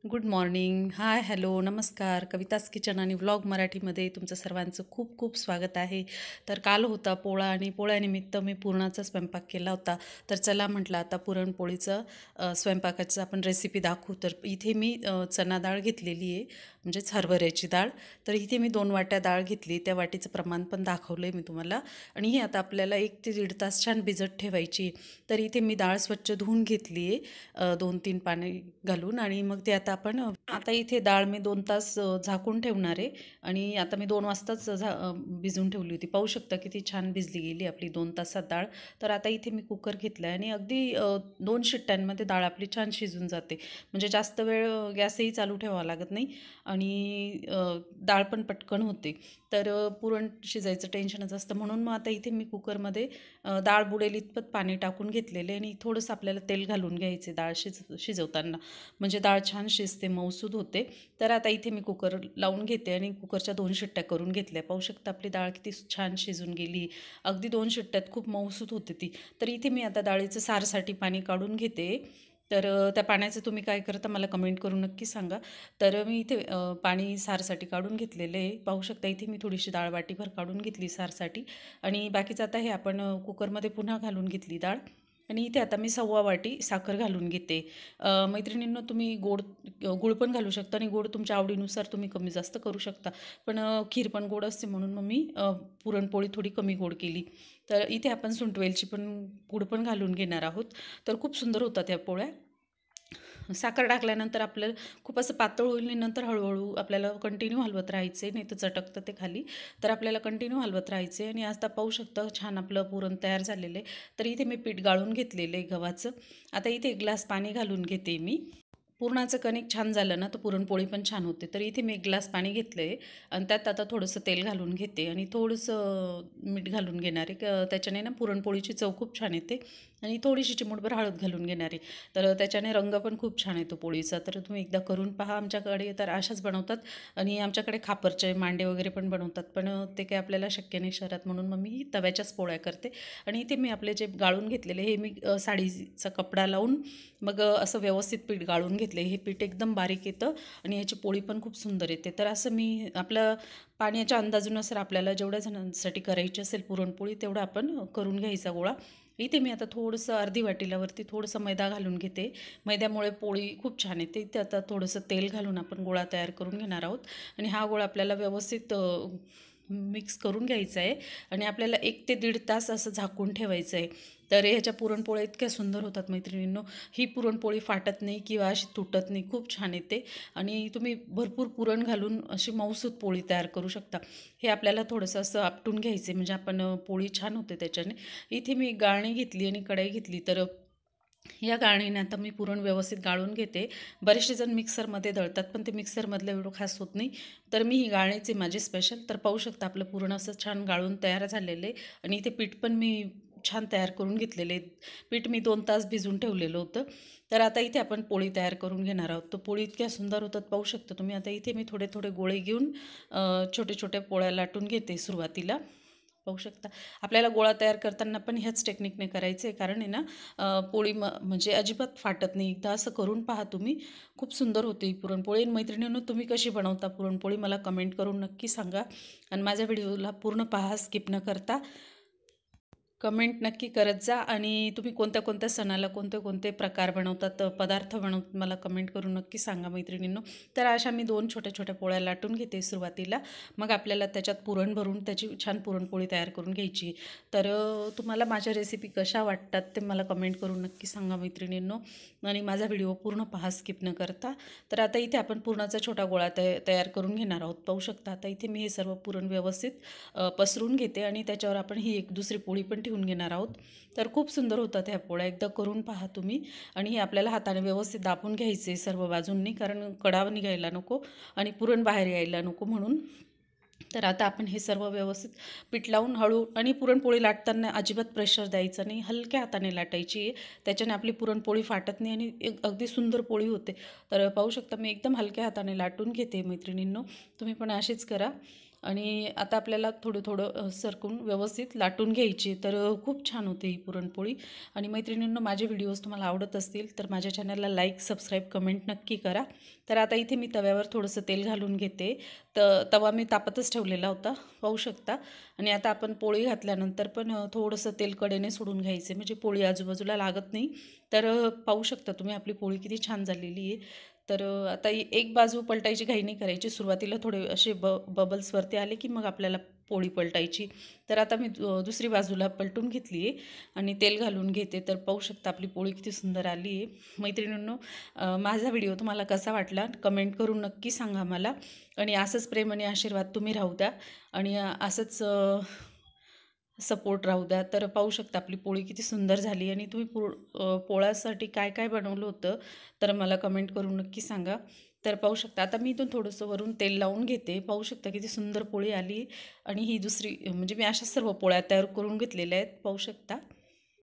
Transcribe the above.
Good morning. हाय, hello, नमस्कार. कवितास kitchen आणि vlog मराठीमध्ये तुमचं सर्वांचं खूप खूप स्वागत आहे. तर काल होता पोळा आणि पोळ्यानिमित्त मी पुरणाचा स्वयंपाक केला होता. तर चला म्हटलं आता पुरणपोळीचं स्वयंपाकाचं आपण रेसिपी दाखवू. तर इथे मी चना डाळ घेतलेली आहे, म्हणजेच हरभऱ्याची डाळ. तर इथे मी 2 वाट्या डाळ घेतली. त्या वाटीचं प्रमाण पण दाखवलं आहे मी तुम्हाला. आणि ही आता आपल्याला 1 ते दीड तास छान भिजत ठेवायची. तर इथे मी डाळ स्वच्छ धुवून घेतली आहे 2-3 पाणी घालून. आणि मग ते आता इथे डाळ मी 2 तास झाकून ठेवणार आहे. आणि आता मी 2 वाजताच भिजवून ठेवली होती. पाहू शकता किती छान भिजली गेली आपली 2 तासात डाळ. तर आता इथे मी कुकर घेतला आहे आणि अगदी 2 शिट्ट्यांमध्ये डाळ आपली छान शिजून जाते. म्हणजे जास्त वेळ गॅसही चालू ठेवावा लागत नाही आणि डाळ पण पटकन होते. तर पुरण शिजायचं टेन्शनच असतं, म्हणून मग आता इथे मी कुकरमध्ये डाळ बुडेल इतपत पाणी टाकून घेतलेले आणि थोडंसं आपल्याला तेल घालून घ्यायचे डाळ शिजवताना, म्हणजे डाळ छान शिजते, मऊसूद होते. तर आता इथे मी कुकर लावून घेते आणि कुकरच्या 2 शिट्ट्या करून घेतल्या. पाहू शकता आपली डाळ किती छान शिजून गेली. अगदी 2 शिट्ट्यात खूप मऊसूद होते ती. तर इथे मी आता डाळीचं सारसाठी पाणी काढून घेते. तर त्या पाण्याचं तुम्ही काय करता मला कमेंट करून नक्की सांगा. तर मी इथे पाणी सारसाठी काढून घेतलेलं आहे. पाहू शकता इथे मी थोडीशी डाळ वाटीभर काढून घेतली सारसाठी. आणि बाकीचं आता हे आपण कुकरमध्ये पुन्हा घालून घेतली डाळ. आणि इथे आता मी 1/2 वाटी साखर घालून घेते. मैत्रिणींनो, तुम्ही गूळ पण घालू शकता आणि गोड तुमच्या आवडीनुसार तुम्ही कमी जास्त करू शकता. पण खीर पण गोड असते, म्हणून मग मी पुरणपोळी थोडी कमी गोड केली. तर इथे आपण सुंठवेलची पण पूड पण घालून घेणार आहोत. तर खूप सुंदर होतात ह्या पोळ्या. साखर टाकल्यानंतर आपल्याला खूप असं पातळ होईल आणि नंतर हळूहळू आपल्याला कंटिन्यू हलवत राहायचे, नाही तर चटकतं ते खाली. तर आपल्याला कंटिन्यू हलवत राहायचे. आणि आता पाहू शकता छान आपलं पुरण तयार झालेलं आहे. तर इथे मी पीठ गाळून घेतलेलं आहे गव्हाचं. आता इथे 1 ग्लास पाणी घालून घेते मी. पुरणाचं कणिक छान झालं ना तर पुरणपोळी पण छान होते. तर इथे मी 1 ग्लास पाणी घेतलं आहे आणि त्यात आता थोडंसं तेल घालून घेते आणि थोडंसं मीठ घालून घेणार आहे. त्याच्याने ना पुरणपोळीची चव खूप छान येते. आणि थोडीशी चिमूटभर हळद घालून घेणार आहे. तर त्याच्याने रंग पण खूप छान येतो पोळीचा. तर तुम्ही एकदा करून पहा. आमच्याकडे तर अशाच बनवतात आणि आमच्याकडे खापरचे मांडे वगैरे पण बनवतात. पण ते काही आपल्याला शक्य नाही शहरात, म्हणून मग मी तव्याच्याच पोळ्या करते. आणि इथे मी आपले जे गाळून घेतलेले हे मी साडीचा कपडा लावून मग असं व्यवस्थित पीठ गाळून घेतले. हे पीठ एकदम बारीक येतं आणि ह्याची पोळी पण खूप सुंदर येते. तर असं मी आपलं पाण्याच्या अंदाजानुसार आपल्याला जेवढ्या जणांसाठी करायची असेल पुरणपोळी तेवढं आपण करून घ्यायचा गोळा. इथे मी आता थोडंसं अर्धी वाटीलावरती थोडंसं मैदा घालून घेते. मैद्यामुळे पोळी खूप छान येते. इथे आता थोडंसं तेल घालून आपण गोळा तयार करून घेणार आहोत. आणि हा गोळा आपल्याला व्यवस्थित मिक्स करून घ्यायचा आहे आणि आपल्याला 1 ते दीड तास असं झाकून ठेवायचं आहे. तर ह्याच्या पुरणपोळ्या इतक्या सुंदर होतात मैत्रिणींनो. ही पुरणपोळी फाटत नाही किंवा अशी तुटत नाही, खूप छान येते. आणि तुम्ही भरपूर पुरण घालून अशी मऊसूत पोळी तयार करू शकता. हे आपल्याला थोडंसं असं आपटून घ्यायचे, म्हणजे आपण पोळी छान होते त्याच्याने. इथे मी गाळणी घेतली आणि कढई घेतली. तर या गाळणीने आता मी पुरण व्यवस्थित गाळून घेते. बरेचसे जण मिक्सरमध्ये दळतात, पण ते मिक्सरमधलं एवढं खास होत नाही. तर मी ही गाळणीची माझी स्पेशल. तर पाहू शकता आपलं पुरण असं छान गाळून तयार झालेलं आहे. आणि इथे पीठ पण मी छान तयार करून घेतलेले आहे. पीठ मी 2 तास भिजवून ठेवलेलं होतं. तर आता इथे आपण पोळी तयार करून घेणार आहोत. तर पोळी इतक्या सुंदर होतात पाहू शकता तुम्ही. आता इथे मी थोडे थोडे गोळे घेऊन छोटे छोटे पोळ्या लाटून घेते सुरुवातीला. पाहू शकता आपल्याला गोळा तयार करताना पण ह्याच टेक्निकने करायचं आहे, कारण आहे ना पोळी म्हणजे अजिबात फाटत नाही. एकदा असं करून पहा तुम्ही, खूप सुंदर होते ही पुरणपोळी. आणि मैत्रिणींनो, तुम्ही कशी बनवता पुरणपोळी मला कमेंट करून नक्की सांगा. आणि माझ्या व्हिडिओला पूर्ण पहा, स्किप न करता. कमेंट नक्की करत जा. आणि तुम्ही कोणत्या कोणत्या सणाला कोणते कोणते प्रकार बनवतात, पदार्थ बनवतात, मला कमेंट करून नक्की सांगा मैत्रिणींनो. तर अशा मी 2 छोट्या छोट्या पोळ्या लाटून घेते सुरुवातीला. मग आपल्याला त्याच्यात पुरण भरून त्याची छान पुरणपोळी तयार करून घ्यायची. तर तुम्हाला माझ्या रेसिपी कशा वाटतात ते मला कमेंट करून नक्की सांगा मैत्रिणींनो. आणि माझा व्हिडिओ पूर्ण पहा स्किप न करता. तर आता इथे आपण पुरणाचा छोटा गोळा तयार करून घेणार आहोत. पाहू शकता आता इथे मी हे सर्व पुरण व्यवस्थित पसरून घेते आणि त्याच्यावर आपण ही एक दुसरी पोळी पण ठेवून घेणार आहोत. तर खूप सुंदर होतात ह्या पोळ्या, एकदा करून पहा तुम्ही. आणि हे आपल्याला हाताने व्यवस्थित दाबून घ्यायचे सर्व बाजूंनी, कारण कडाव निघायला नको आणि पुरण बाहेर यायला नको म्हणून. तर आता आपण हे सर्व व्यवस्थित पीठ लावून हळू, आणि पुरणपोळी लाटताना अजिबात प्रेशर द्यायचं नाही, हलक्या हाताने लाटायची आहे. त्याच्याने आपली पुरणपोळी फाटत नाही आणि एक अगदी सुंदर पोळी होते. तर पाहू शकता मी एकदम हलक्या हाताने लाटून घेते मैत्रिणींनो. तुम्ही पण अशीच करा. आणि आता आपल्याला थोडं थोडं सरकून व्यवस्थित लाटून घ्यायची. तर खूप छान होते ही पुरणपोळी. आणि मैत्रिणींनो, माझे व्हिडिओज तुम्हाला आवडत असतील तर माझ्या चॅनलला लाईक, सबस्क्राईब, कमेंट नक्की करा. तर आता इथे मी तव्यावर थोडंसं तेल घालून घेते. तवा मी तापतच ठेवलेला होता, पाहू शकता. आणि आता आपण पोळी घातल्यानंतर पण थोडंसं तेल कडेने सोडून घ्यायचे, म्हणजे पोळी आजूबाजूला लागत नाही. तर पाहू शकता तुम्ही आपली पोळी किती छान झालेली आहे. तर आता एक बाजू पलटायची घाई नाही करायची. सुरुवातीला थोडे असे बबल्स वरती आले की मग आपल्याला पोळी पलटायची. तर आता मी दुसरी बाजूला पलटून घेतली आहे आणि तेल घालून घेते. तर पाहू शकता आपली पोळी किती सुंदर आली आहे. मैत्रिणींनो, माझा व्हिडिओ तुम्हाला कसा वाटला कमेंट करून नक्की सांगा मला. आणि असंच प्रेम आणि आशीर्वाद तुम्ही राहू द्या आणि असंच सपोर्ट राहू द्या. तर पाहू शकता आपली पोळी किती सुंदर झाली. आणि तुम्ही पोळ्यासाठी काय काय बनवलं होतं तर मला कमेंट करून नक्की सांगा. तर पाहू शकता आता मी इथून थोडंसं वरून तेल लावून घेते. पाहू शकता किती सुंदर पोळी आली. आणि ही दुसरी म्हणजे मी अशा सर्व पोळ्या तयार करून घेतलेल्या आहेत, पाहू शकता.